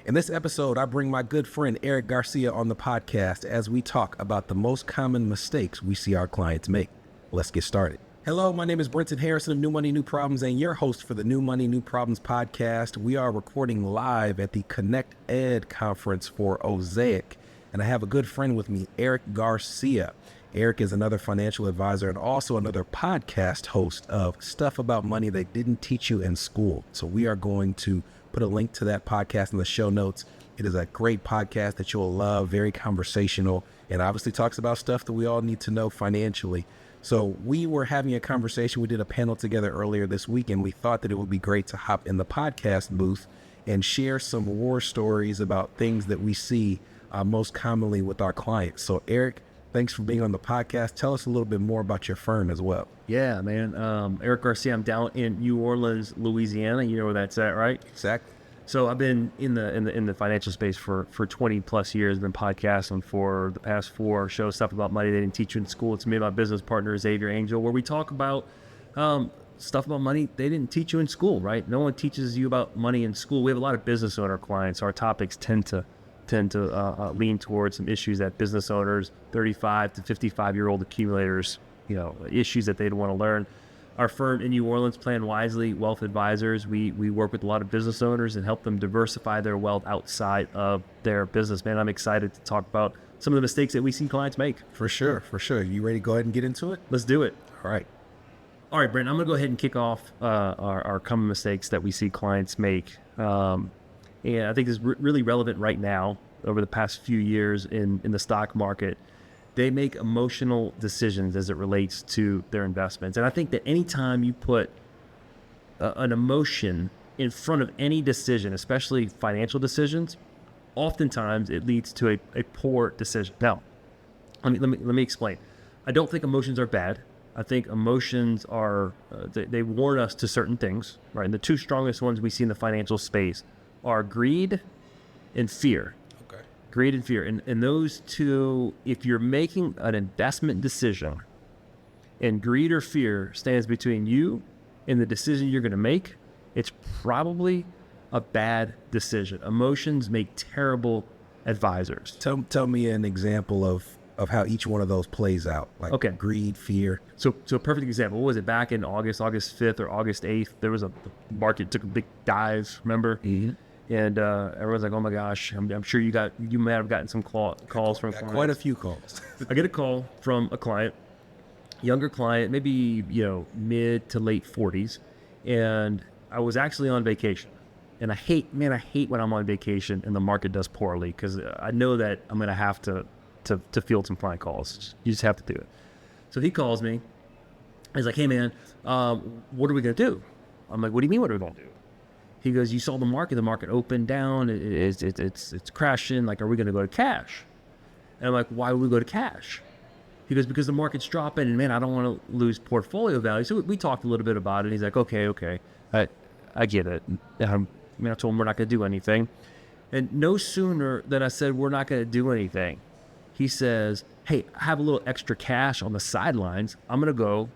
In this episode, I bring my good friend Erik Garcia on the podcast as we talk about the most common mistakes we see our clients make. Let's get started. Hello, my name is Brenton Harrison of New Money, New Problems, and your host for the New Money, New Problems podcast. We are recording live at the Connect Ed conference for Osaic, and I have a good friend with me, Erik Garcia. Erik is another financial advisor and also another podcast host of Stuff About Money They Didn't Teach You in School. So we are going to put a link to that podcast in the show notes. It is a great podcast that you'll love, very conversational, and obviously talks about stuff that we all need to know financially. So we were having a conversation. We did a panel together earlier this week, and we thought that it would be great to hop in the podcast booth and share some war stories about things that we see most commonly with our clients. So Erik, thanks for being on the podcast. Tell us a little bit more about your firm as well. Yeah, man. Erik Garcia, I'm down in New Orleans, Louisiana. You know where that's at, right? Exactly. So I've been in the financial space for 20 plus years. Been podcasting for the past 4 shows, Stuff About Money They Didn't Teach You in School. It's me and my business partner Xavier Angel, where we talk about stuff about money they didn't teach you in school, right? No one teaches you about money in school. We have a lot of business owner clients. Our topics tend to lean towards some issues that business owners, 35 to 55-year-old accumulators, issues that they'd want to learn. Our firm in New Orleans, Plan Wisely Wealth Advisors, we work with a lot of business owners and help them diversify their wealth outside of their business. Man, I'm excited to talk about some of the mistakes that we see clients make. For sure. You ready to go ahead and get into it? Let's do it. All right, Brent, I'm going to go ahead and kick off our common mistakes that we see clients make. And I think this is really relevant right now. Over the past few years in the stock market, they make emotional decisions as it relates to their investments. And I think that anytime you put an emotion in front of any decision, especially financial decisions, oftentimes it leads to a poor decision. Now, let me explain. I don't think emotions are bad. I think emotions are, they warn us to certain things, right? And the 2 strongest ones we see in the financial space are greed and fear. Okay. Greed and fear. And those 2, if you're making an investment decision and greed or fear stands between you and the decision you're going to make, it's probably a bad decision. Emotions make terrible advisors. Tell me an example of how each one of those plays out, like okay. Greed, fear. So a perfect example. What was it? Back in August 5th or August 8th, there was the market took a big dive, remember? Mm-hmm. And everyone's like, oh my gosh, I'm sure you may have gotten some calls from clients. Quite a few calls. I get a call from a client, younger client, maybe, mid to late 40s. And I was actually on vacation. And I hate when I'm on vacation and the market does poorly, because I know that I'm going to have to field some client calls. You just have to do it. So he calls me. He's like, hey man, what are we going to do? I'm like, what do you mean what are we going to do? He goes, you saw the market opened down. It's crashing. Like, are we going to go to cash? And I'm like, why would we go to cash? He goes, because the market's dropping and man, I don't want to lose portfolio value. So we talked a little bit about it. He's like, okay. I get it. I told him we're not going to do anything. And no sooner than I said, we're not going to do anything, he says, hey, I have a little extra cash on the sidelines. I'm going to go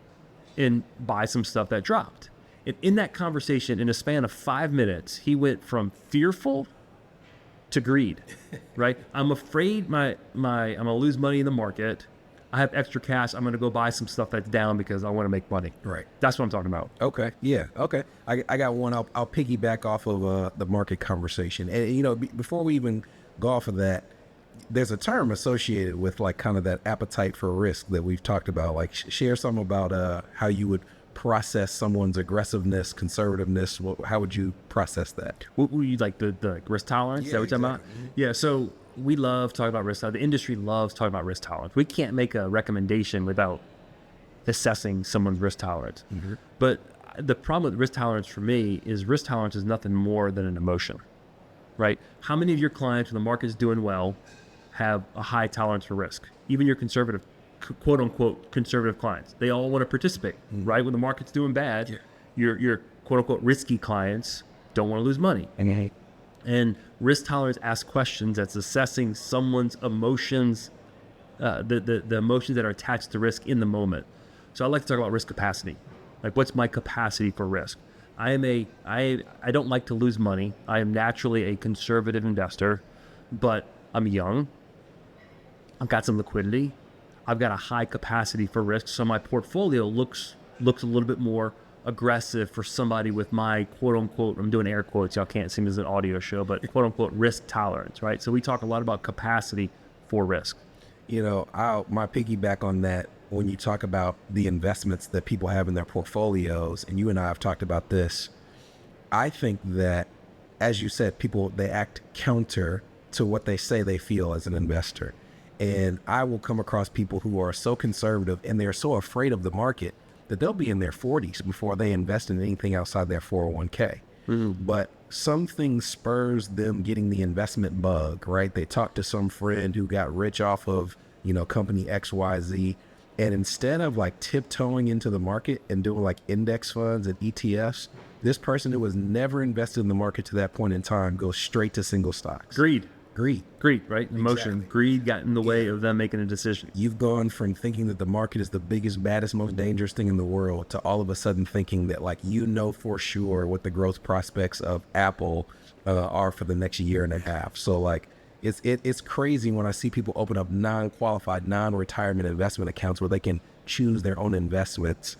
and buy some stuff that dropped. And in that conversation, in a span of 5 minutes, he went from fearful to greed, right? I'm afraid I'm going to lose money in the market. I have extra cash. I'm going to go buy some stuff that's down because I want to make money. Right. That's what I'm talking about. Okay. Yeah. Okay. I got one. I'll piggyback off of the market conversation. And, before we even go off of that, there's a term associated with like kind of that appetite for risk that we've talked about. Like share some about how you would process someone's aggressiveness, conservativeness. How would you process that? What were you like the risk tolerance? Is that what you're talking about? Yeah. So we love talking about risk. The industry loves talking about risk tolerance. We can't make a recommendation without assessing someone's risk tolerance. Mm-hmm. But the problem with risk tolerance for me is risk tolerance is nothing more than an emotion, right? How many of your clients when the market's doing well have a high tolerance for risk? Even your conservative, quote unquote, conservative clients, they all want to participate, mm-hmm. right? When the market's doing bad, your quote unquote risky clients don't want to lose money. And risk tolerance asks questions that's assessing someone's emotions, the emotions that are attached to risk in the moment. So I like to talk about risk capacity. Like, what's my capacity for risk? I don't like to lose money. I am naturally a conservative investor, but I'm young. I've got some liquidity. I've got a high capacity for risk, so my portfolio looks a little bit more aggressive for somebody with my quote unquote, I'm doing air quotes, y'all can't see me as an audio show, but quote unquote risk tolerance, right? So we talk a lot about capacity for risk. My piggyback on that, when you talk about the investments that people have in their portfolios, and you and I have talked about this, I think that, as you said, they act counter to what they say they feel as an investor. And I will come across people who are so conservative and they're so afraid of the market that they'll be in their 40s before they invest in anything outside their 401k. But something spurs them getting the investment bug, right? They talk to some friend who got rich off of, company XYZ. And instead of like tiptoeing into the market and doing like index funds and ETFs, this person who was never invested in the market to that point in time goes straight to single stocks. Greed, right? Emotion, Exactly. greed got in the way of them making a decision. You've gone from thinking that the market is the biggest, baddest, most dangerous thing in the world to all of a sudden thinking that for sure what the growth prospects of Apple are for the next year and a half. So it's crazy when I see people open up non-qualified, non-retirement investment accounts where they can choose their own investments,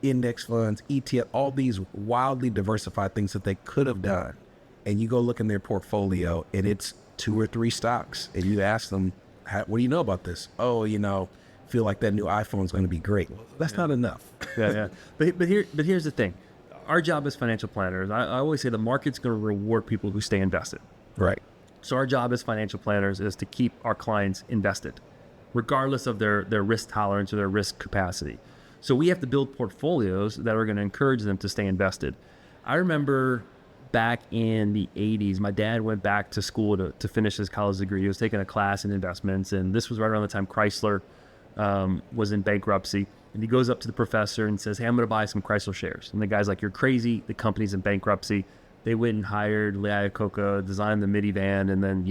index funds, ETF, all these wildly diversified things that they could have done. And you go look in their portfolio and it's 2 or 3 stocks, and you ask them, what do you know about this? Oh, feel like that new iPhone is going to be great. Well, that's not enough. Yeah. But here's the thing. Our job as financial planners, I always say the market's going to reward people who stay invested. Right. So our job as financial planners is to keep our clients invested, regardless of their risk tolerance or their risk capacity. So we have to build portfolios that are going to encourage them to stay invested. I remember back in the 80s, my dad went back to school to finish his college degree. He was taking a class in investments, and this was right around the time Chrysler was in bankruptcy. And he goes up to the professor and says, hey, I'm going to buy some Chrysler shares. And the guy's like, you're crazy. The company's in bankruptcy. They went and hired Lee Iacocca, designed the minivan, and then,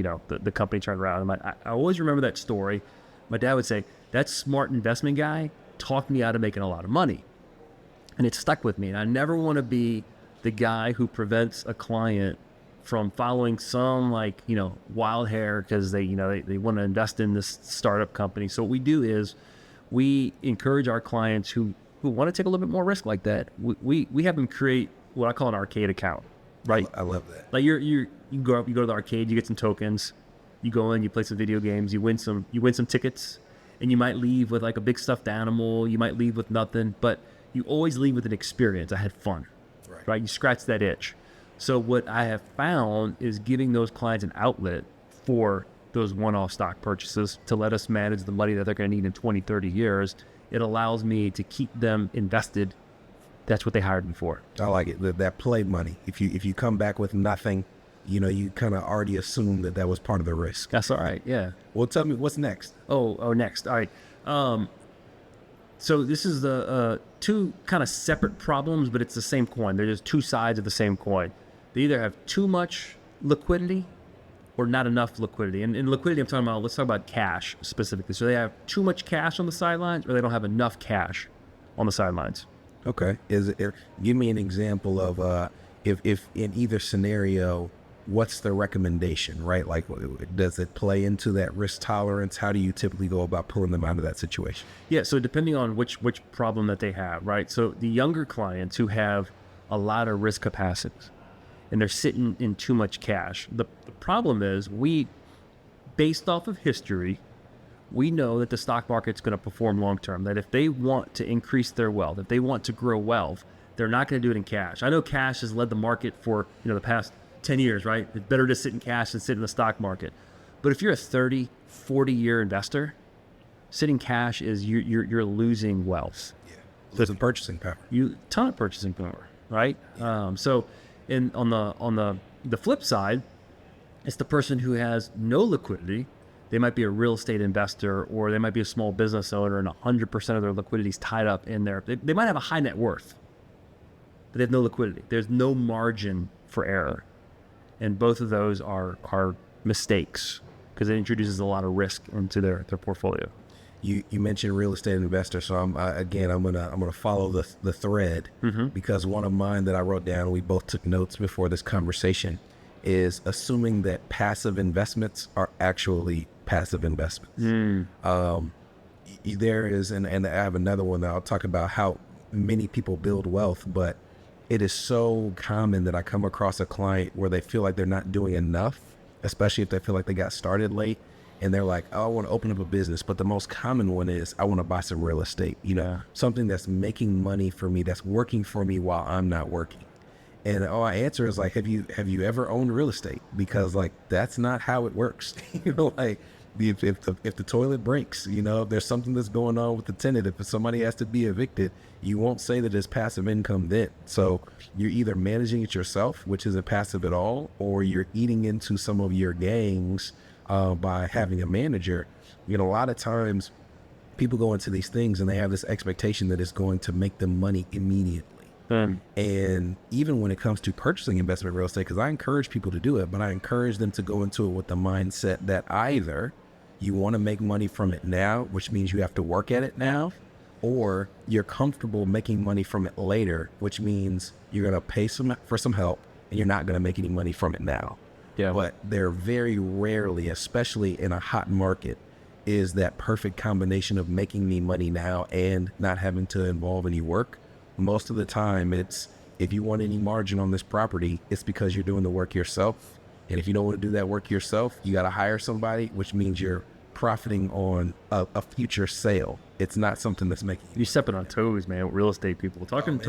the company turned around. I always remember that story. My dad would say, that smart investment guy talked me out of making a lot of money. And it stuck with me. And I never want to be the guy who prevents a client from following some wild hair because they want to invest in this startup company. So what we do is we encourage our clients who want to take a little bit more risk like that. We have them create what I call an arcade account, right? I love that. Like you go to the arcade, you get some tokens, you go in, you play some video games, you win some tickets, and you might leave with like a big stuffed animal, you might leave with nothing, but you always leave with an experience. I had fun. Right? You scratch that itch. So what I have found is giving those clients an outlet for those one-off stock purchases to let us manage the money that they're going to need in 20, 30 years. It allows me to keep them invested. That's what they hired me for. I like it. That play money. If you come back with nothing, you kind of already assume that was part of the risk. That's all right. Yeah. Well, tell me what's next. Oh, next. All right. So this is the 2 kind of separate problems, but it's the same coin. They're just 2 sides of the same coin. They either have too much liquidity or not enough liquidity. And in liquidity, let's talk about cash specifically. So they have too much cash on the sidelines or they don't have enough cash on the sidelines. Okay. Give me an example of if in either scenario, what's the recommendation, right? Like, does it play into that risk tolerance? How do you typically go about pulling them out of that situation? Yeah, so depending on which problem that they have, right? So the younger clients who have a lot of risk capacities and they're sitting in too much cash, the problem is based off of history, we know that the stock market's going to perform long term, that if they want to increase their wealth, if they want to grow wealth, they're not going to do it in cash. I know cash has led the market for the past 10 years, right? It's better to sit in cash than sit in the stock market. But if you're a 30, 40-year investor, sitting cash is you're losing wealth. Yeah, losing purchasing power. Ton of purchasing power, right? Yeah. So on the flip side, it's the person who has no liquidity. They might be a real estate investor or they might be a small business owner and 100% of their liquidity is tied up in there. They might have a high net worth, but they have no liquidity. There's no margin for error. And both of those are mistakes because it introduces a lot of risk into their portfolio. you mentioned real estate investor, so I'm gonna follow the thread, because one of mine that I wrote down, we both took notes before this conversation, is assuming that passive investments are actually passive investments. There is, and I have another one that I'll talk about how many people build wealth, but it is so common that I come across a client where they feel like they're not doing enough, especially if they feel like they got started late and they're like, oh, I want to open up a business. But the most common one is, I want to buy some real estate, something that's making money for me, that's working for me while I'm not working. And all I answer is like, have you ever owned real estate? Because like, that's not how it works. Like, if the toilet breaks, if there's something that's going on with the tenant, if somebody has to be evicted, you won't say that it's passive income then. So you're either managing it yourself, which isn't passive at all, or you're eating into some of your gains by having a manager. A lot of times people go into these things and they have this expectation that it's going to make them money immediately. And even when it comes to purchasing investment real estate, because I encourage people to do it, but I encourage them to go into it with the mindset that either you want to make money from it now, which means you have to work at it now, or you're comfortable making money from it later, which means you're going to pay for some help and you're not going to make any money from it now. Yeah. But there very rarely, especially in a hot market, is that perfect combination of making me money now and not having to involve any work. Most of the time, it's, if you want any margin on this property, it's because you're doing the work yourself. And if you don't want to do that work yourself, you got to hire somebody, which means you're profiting on a future sale. It's not something that's making You're stepping on toes, man, with real estate people. Talking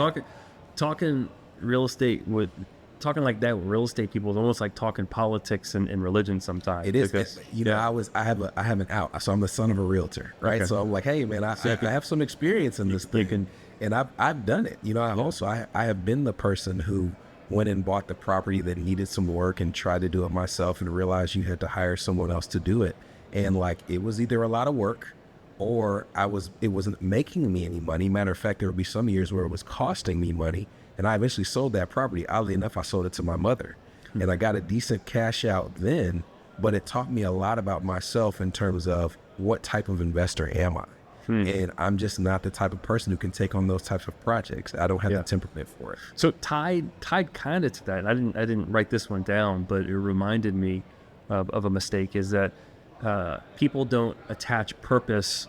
real estate with, talking like that with real estate people is almost like talking politics and religion sometimes. It is. Because, I have an out. So I'm the son of a realtor, right? Okay. So I'm like, hey, man, I have some experience in this thing. And I've done it. I have been the person who went and bought the property that needed some work and tried to do it myself and realized you had to hire someone else to do it. And like, it was either a lot of work or it wasn't making me any money. Matter of fact, there would be some years where it was costing me money. And I eventually sold that property. Oddly enough, I sold it to my mother and I got a decent cash out then, but it taught me a lot about myself in terms of what type of investor am I? And I'm just not the type of person who can take on those types of projects. I don't have the temperament for it. So tied kind of to that, I didn't write this one down, but it reminded me of a mistake, is that people don't attach purpose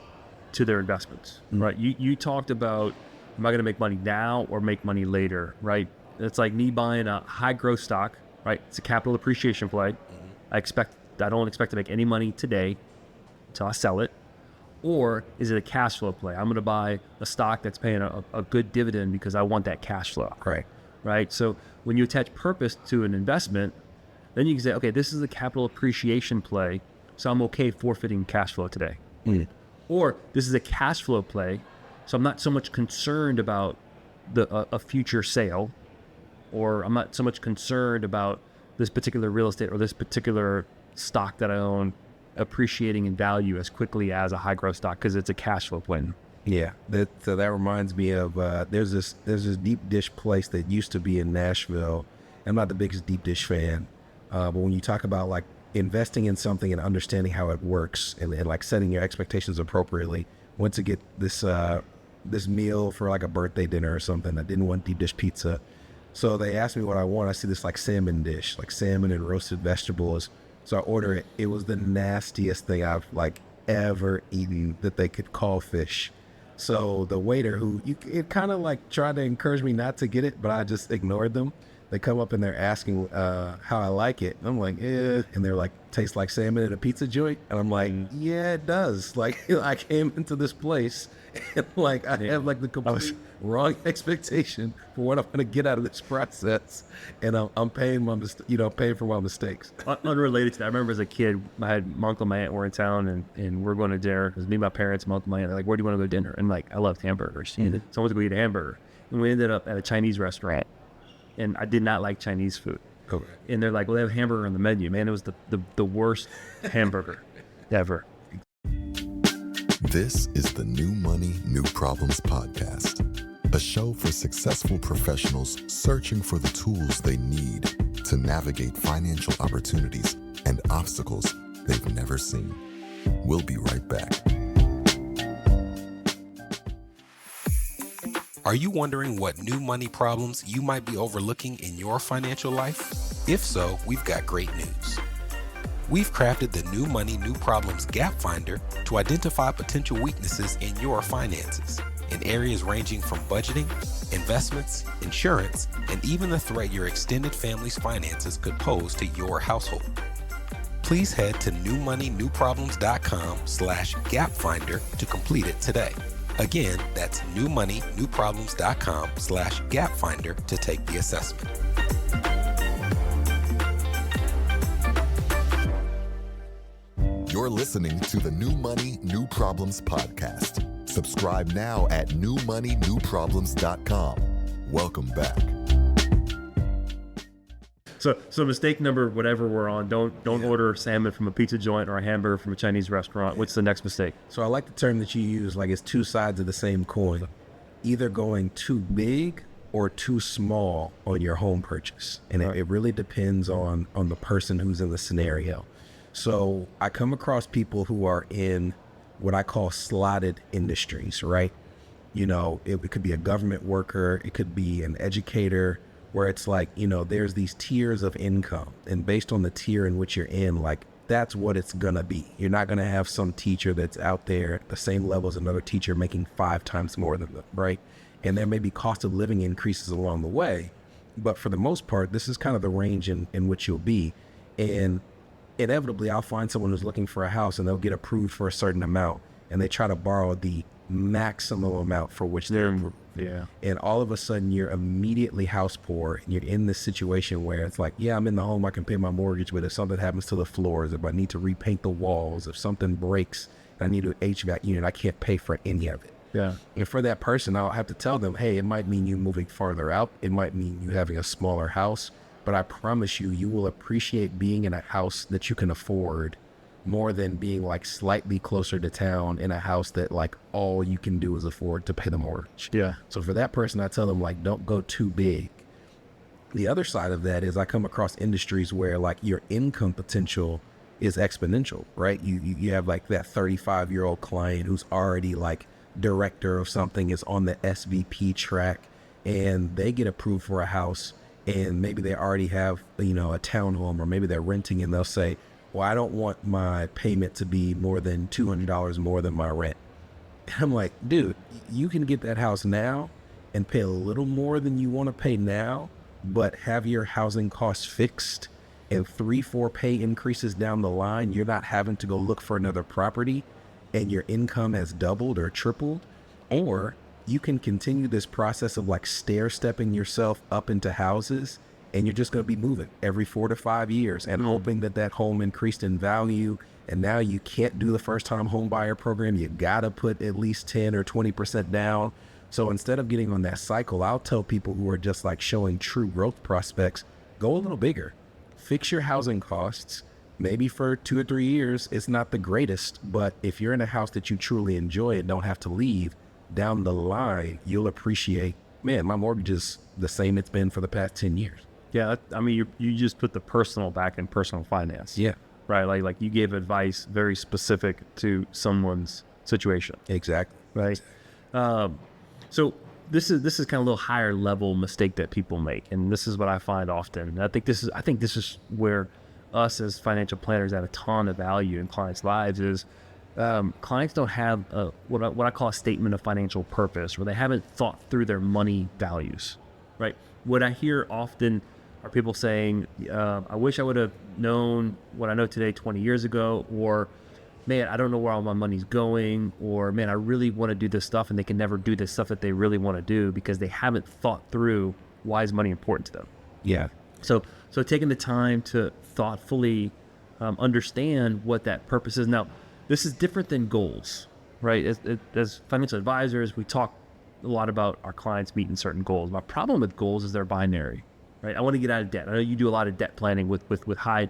to their investments, right? You talked about, am I going to make money now or make money later, right? It's like me buying a high growth stock, right? It's a capital appreciation play. I don't expect to make any money today until I sell it. Or is it a cash flow play? I'm going to buy a stock that's paying a good dividend because I want that cash flow. Right. So when you attach purpose to an investment, then you can say, okay, this is a capital appreciation play, so I'm okay forfeiting cash flow today. Or this is a cash flow play, so I'm not so much concerned about a future sale, or I'm not so much concerned about this particular real estate or this particular stock that I own appreciating in value as quickly as a high growth stock because it's a cash flow play. Yeah, that reminds me of there's this deep dish place that used to be in Nashville. I'm not the biggest deep dish fan, but when you talk about like investing in something and understanding how it works and like setting your expectations appropriately, went to get this meal for like a birthday dinner or something. I didn't want deep dish pizza, so they asked me what I want. I see this like salmon dish, like salmon and roasted vegetables. So I order it. It was the nastiest thing I've like ever eaten that they could call fish. So the waiter, it kind of like tried to encourage me not to get it, but I just ignored them. They come up and they're asking how I like it. And I'm like, eh. And they're like, tastes like salmon at a pizza joint. And I'm like, yeah, it does. Like, I came into this place and like I have like the complete wrong expectation for what I'm going to get out of this process, and I'm paying paying for my mistakes. Unrelated to that, I remember as a kid, my uncle and my aunt were in town, and we're going to dinner. It was me, my parents, my uncle, my aunt. They're like, "Where do you want to go to dinner?" And like, I loved hamburgers. So I wanted to go eat a hamburger, and we ended up at a Chinese restaurant, and I did not like Chinese food. Okay. And they're like, "Well, they have a hamburger on the menu." Man, it was the worst hamburger ever. This is the New Money, New Problems podcast, a show for successful professionals searching for the tools they need to navigate financial opportunities and obstacles they've never seen. We'll be right back. Are you wondering what new money problems you might be overlooking in your financial life? If so, we've got great news. We've crafted the New Money, New Problems Gap Finder to identify potential weaknesses in your finances in areas ranging from budgeting, investments, insurance, and even the threat your extended family's finances could pose to your household. Please head to newmoneynewproblems.com/gapfinder to complete it today. Again, that's newmoneynewproblems.com/gapfinder to take the assessment. You're listening to the New Money, New Problems podcast. Subscribe now at newmoneynewproblems.com. Welcome back. So mistake number whatever we're on, don't order salmon from a pizza joint or a hamburger from a Chinese restaurant. What's the next mistake? So I like the term that you use, like it's two sides of the same coin. Either going too big or too small on your home purchase. And it really depends on the person who's in the scenario. So I come across people who are in what I call slotted industries, right? You know, it could be a government worker, it could be an educator, where it's like, you know, there's these tiers of income, and based on the tier in which you're in, like that's what it's gonna be. You're not gonna have some teacher that's out there at the same level as another teacher making 5 times more than them, right? And there may be cost of living increases along the way, but for the most part, this is kind of the range in which you'll be. And inevitably, I'll find someone who's looking for a house and they'll get approved for a certain amount, and they try to borrow the maximum amount for which they're approved. Yeah. And all of a sudden you're immediately house poor, and you're in this situation where it's like, yeah, I'm in the home, I can pay my mortgage, but if something happens to the floors, if I need to repaint the walls, if something breaks, I need an HVAC unit, I can't pay for any of it. Yeah. And for that person, I'll have to tell them, hey, it might mean you moving farther out, it might mean you having a smaller house, but I promise you, you will appreciate being in a house that you can afford more than being like slightly closer to town in a house that like all you can do is afford to pay the mortgage. Yeah. So for that person, I tell them like, don't go too big. The other side of that is I come across industries where like your income potential is exponential, right? You have like that 35-year-old client who's already like director of something, is on the SVP track, and they get approved for a house, and maybe they already have, you know, a townhome, or maybe they're renting, and they'll say, well, I don't want my payment to be more than $200 more than my rent. And I'm like, dude, you can get that house now and pay a little more than you want to pay now, but have your housing costs fixed, and 3-4 pay increases down the line, you're not having to go look for another property, and your income has doubled or tripled. Or you can continue this process of like stair-stepping yourself up into houses, and you're just going to be moving every 4 to 5 years and hoping that that home increased in value. And now you can't do the first time home buyer program. You got to put at least 10 or 20% down. So instead of getting on that cycle, I'll tell people who are just like showing true growth prospects, go a little bigger, fix your housing costs. Maybe for 2 or 3 years, it's not the greatest, but if you're in a house that you truly enjoy and don't have to leave, down the line, you'll appreciate, man, my mortgage is the same it's been for the past 10 years. Yeah, I mean, you just put the personal back in personal finance. Yeah. Right, like you gave advice very specific to someone's situation. Exactly. Right. So this is kind of a little higher level mistake that people make, and this is what I find often. I think this is where us as financial planners add a ton of value in clients' lives. Is clients don't have what I call a statement of financial purpose, where they haven't thought through their money values. Right. What I hear often are people saying, I wish I would have known what I know today 20 years ago, or man, I don't know where all my money's going, or man, I really want to do this stuff, and they can never do this stuff that they really want to do because they haven't thought through why is money important to them. Yeah. So taking the time to thoughtfully understand what that purpose is. Now, this is different than goals, right? As financial advisors, we talk a lot about our clients meeting certain goals. My problem with goals is they're binary. Right, I want to get out of debt. I know you do a lot of debt planning with high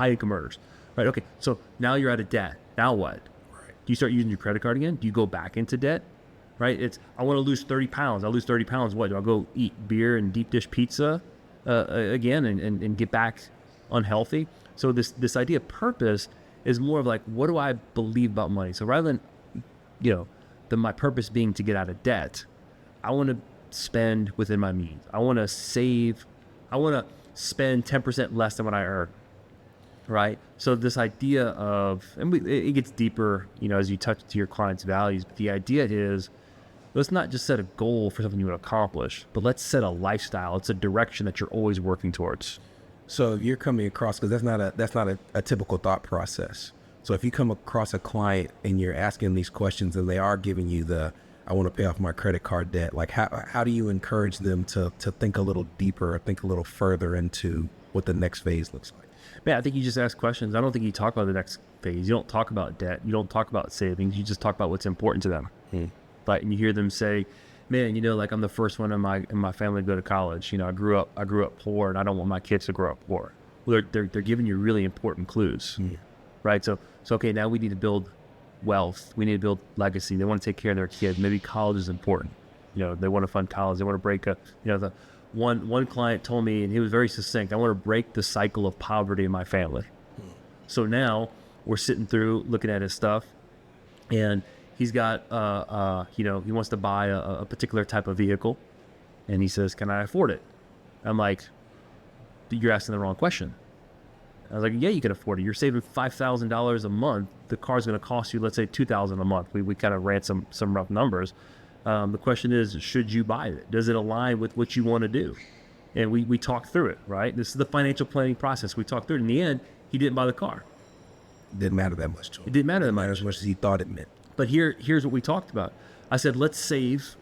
income earners. Right. Okay. So now you're out of debt. Now what? Right. Do you start using your credit card again? Do you go back into debt? Right. It's I want to lose 30 pounds. I'll lose 30 pounds. What? Do I go eat beer and deep dish pizza again and get back unhealthy? So this idea of purpose is more of like, what do I believe about money? So rather than my purpose being to get out of debt, I want to spend within my means. I want to save. I want to spend 10% less than what I earn. Right. So this idea of, and it gets deeper, as you touch to your client's values, but the idea is, let's not just set a goal for something you want to accomplish, but let's set a lifestyle. It's a direction that you're always working towards. So if you're coming across, because that's not a typical thought process. So if you come across a client and you're asking these questions and they are giving you I want to pay off my credit card debt, like how do you encourage them to think a little deeper or think a little further into what the next phase looks like? Man, I think you just ask questions. I don't think you talk about the next phase. You don't talk about debt. You don't talk about savings. You just talk about what's important to them. Like, and you hear them say, man, like I'm the first one in my family to go to college. I grew up poor, and I don't want my kids to grow up poor. Well, they're giving you really important clues, right? So okay, now we need to build wealth. We need to build legacy. They want to take care of their kids. Maybe college is important. They want to fund college. They want to break the one client told me, and he was very succinct, I want to break the cycle of poverty in my family. So now we're sitting through looking at his stuff, and he's got, he wants to buy a particular type of vehicle, and he says, can I afford it? I'm like, you're asking the wrong question. I was like, yeah, you can afford it. You're saving $5,000 a month. The car's going to cost you, let's say, $2,000 a month. We kind of ran some rough numbers. The question is, should you buy it? Does it align with what you want to do? And we talked through it, right? This is the financial planning process. We talked through it. In the end, he didn't buy the car. Didn't matter that much to him. It didn't matter that as much as he thought it meant. But here's what we talked about. I said, let's save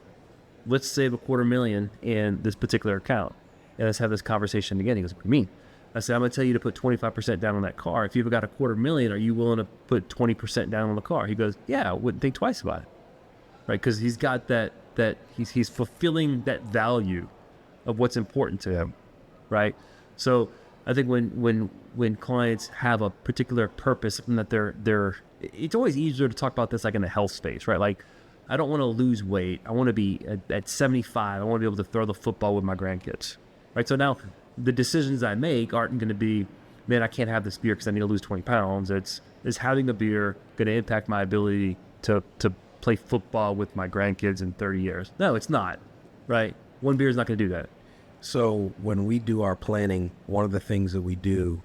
$250,000 in this particular account. And let's have this conversation again. He goes, what do you mean? I said, I'm going to tell you to put 25% down on that car. If you've got $250,000, are you willing to put 20% down on the car? He goes, yeah, I wouldn't think twice about it. Right? Because he's got that he's fulfilling that value of what's important to him. Right? So I think when clients have a particular purpose, something that they're it's always easier to talk about this like in the health space, right? Like, I don't want to lose weight. I want to be at 75. I want to be able to throw the football with my grandkids, right? So now the decisions I make aren't going to be, man, I can't have this beer because I need to lose 20 pounds. Is having a beer going to impact my ability to play football with my grandkids in 30 years? No, it's not, right? One beer is not going to do that. So when we do our planning, one of the things that we do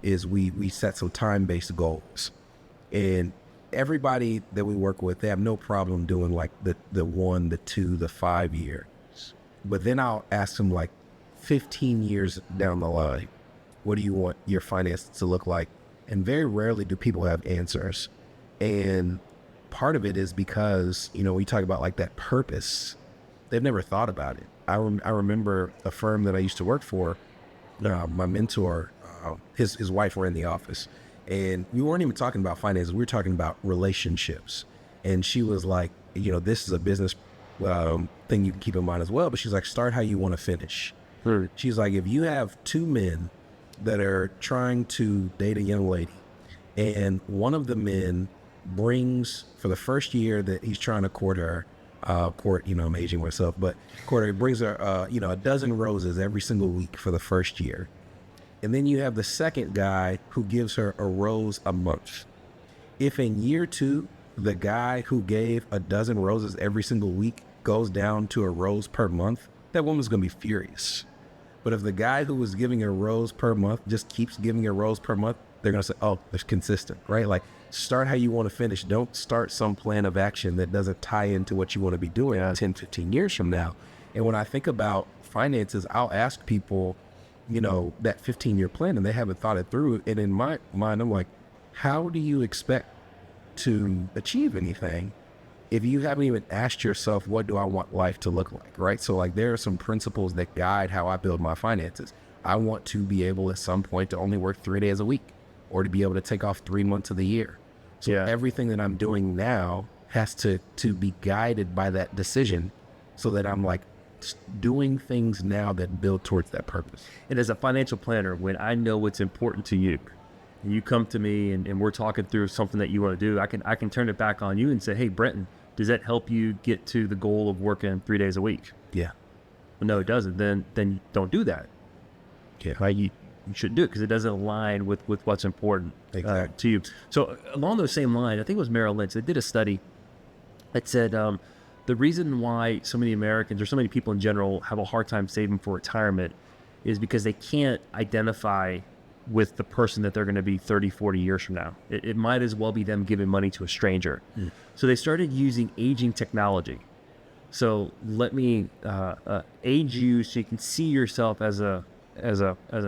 is we set some time-based goals. And everybody that we work with, they have no problem doing like the 1, the 2, the 5 years. But then I'll ask them like 15 years down the line, what do you want your finances to look like? And very rarely do people have answers. And part of it is because, we talk about like that purpose. They've never thought about it. I remember a firm that I used to work for, my mentor, his wife ran the office. And we weren't even talking about finances. We were talking about relationships. And she was like, this is a business thing you can keep in mind as well. But she's like, start how you want to finish. She's like, if you have 2 men that are trying to date a young lady, and one of the men brings, for the first year that he's trying to court her, I'm aging myself, but court her, brings her, a dozen roses every single week for the first year. And then you have the second guy who gives her a rose a month. If in year 2, the guy who gave a dozen roses every single week goes down to a rose per month, that woman's going to be furious. But if the guy who was giving a rose per month just keeps giving a rose per month, they're going to say, oh, it's consistent, right? Like, start how you want to finish. Don't start some plan of action that doesn't tie into what you want to be doing 10, 15 years from now. And when I think about finances, I'll ask people, that 15-year plan, and they haven't thought it through. And in my mind, I'm like, how do you expect to achieve anything if you haven't even asked yourself, what do I want life to look like, right? So like, there are some principles that guide how I build my finances. I want to be able at some point to only work 3 days a week, or to be able to take off 3 months of the year. So everything that I'm doing now has to be guided by that decision, so that I'm like doing things now that build towards that purpose. And as a financial planner, when I know what's important to you, and you come to me and we're talking through something that you want to do, I can turn it back on you and say, hey, Brenton, does that help you get to the goal of working 3 days a week? Yeah. Well, no, it doesn't. Then don't do that. Yeah. Right? You shouldn't do it because it doesn't align with what's important to you. So along those same lines, I think it was Merrill Lynch, they did a study that said the reason why so many Americans or so many people in general have a hard time saving for retirement is because they can't identify with the person that they're going to be 30, 40 years from now. It might as well be them giving money to a stranger. So they started using aging technology. So let me age you so you can see yourself as an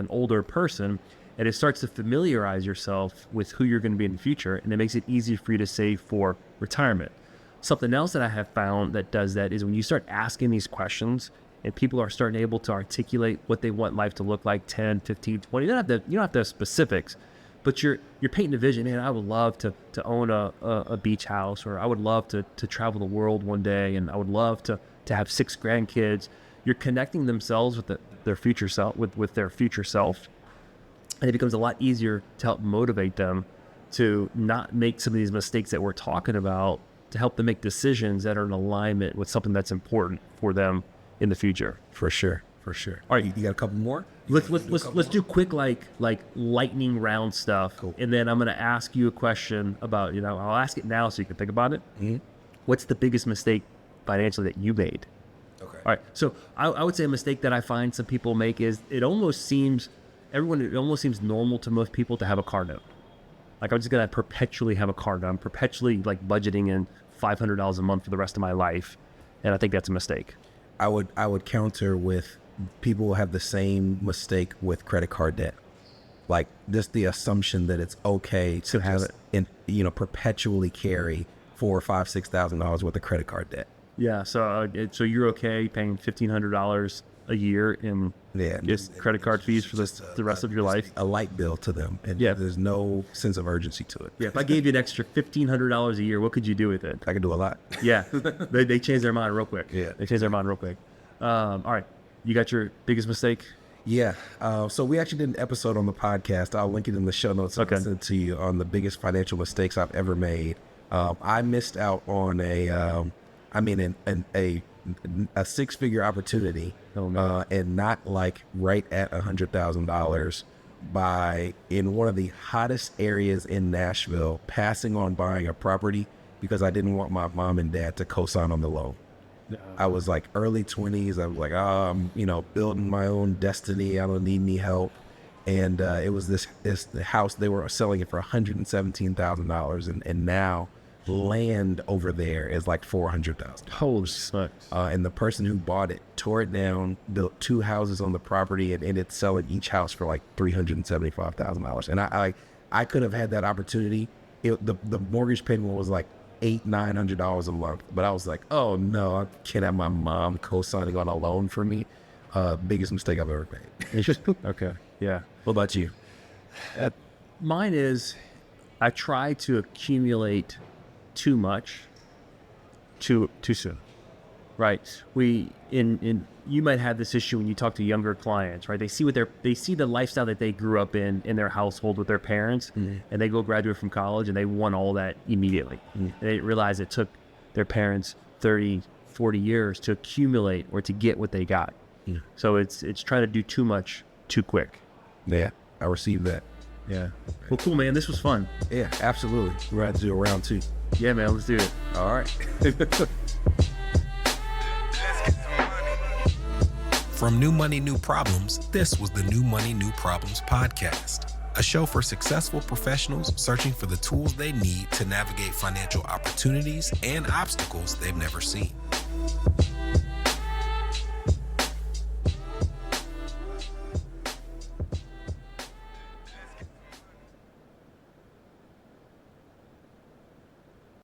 older person, and it starts to familiarize yourself with who you're going to be in the future, and it makes it easier for you to save for retirement. Something else that I have found that does that is when you start asking these questions and people are starting able to articulate what they want life to look like 10, 15, 20. You don't have to have specifics, but you're painting a vision. Man, I would love to own a beach house, or I would love to travel the world one day, and I would love to have 6 grandkids. You're connecting themselves with their future self, with their future self, and it becomes a lot easier to help motivate them to not make some of these mistakes that we're talking about, to help them make decisions that are in alignment with something that's important for them in the future. For sure. All right, you got a couple more? Let's do quick like lightning round stuff. Cool. And then I'm going to ask you a question about, I'll ask it now so you can think about it. Mm-hmm. What's the biggest mistake financially that you made? Okay. All right. So I would say a mistake that I find some people make is it almost seems normal to most people to have a car note. Like, I'm just going to perpetually have a car note. I'm perpetually like budgeting in $500 a month for the rest of my life. And I think that's a mistake. I would counter with people have the same mistake with credit card debt. Like, just the assumption that it's okay to have it in, perpetually carry $4,000, $5,000, $6,000 worth of credit card debt. Yeah. So you're okay paying $1,500 a year in just credit card fees for the rest of your life? A light bill to them. And there's no sense of urgency to it. Yeah. If I gave you an extra $1,500 a year, what could you do with it? I could do a lot. Yeah. They change their mind real quick. Yeah. They change their mind real quick. All right. You got your biggest mistake? Yeah. So we actually did an episode on the podcast. I'll link it in the show notes. Okay. I'll send it to you on the biggest financial mistakes I've ever made. I missed out on a 6-figure opportunity, and not like right at $100,000 by, in one of the hottest areas in Nashville, passing on buying a property because I didn't want my mom and dad to co-sign on the loan. I was like early 20s. I was like, I'm building my own destiny. I don't need any help. And it was the house, they were selling it for $117,000, and now land over there is like $400,000. Holy smokes. And the person who bought it tore it down, built 2 houses on the property, and ended selling each house for like $375,000. And I could have had that opportunity. The mortgage payment was like $800-900 a month, but I was like, oh no, I can't have my mom co-signing on a loan for me. Biggest mistake I've ever made. Okay. Yeah. What about you? Mine is, I try to accumulate too much too soon. Right. You might have this issue when you talk to younger clients, right? They see the lifestyle that they grew up in their household with their parents, and they go graduate from college and they want all that immediately. They realize it took their parents 30, 40 years to accumulate or to get what they got. So it's trying to do too much too quick. Yeah, I received that. Yeah. Well, cool, man. This was fun. Yeah, absolutely. We're going to do a round 2. Yeah, man. Let's do it. All right. From New Money, New Problems, this was the New Money, New Problems podcast, a show for successful professionals searching for the tools they need to navigate financial opportunities and obstacles they've never seen.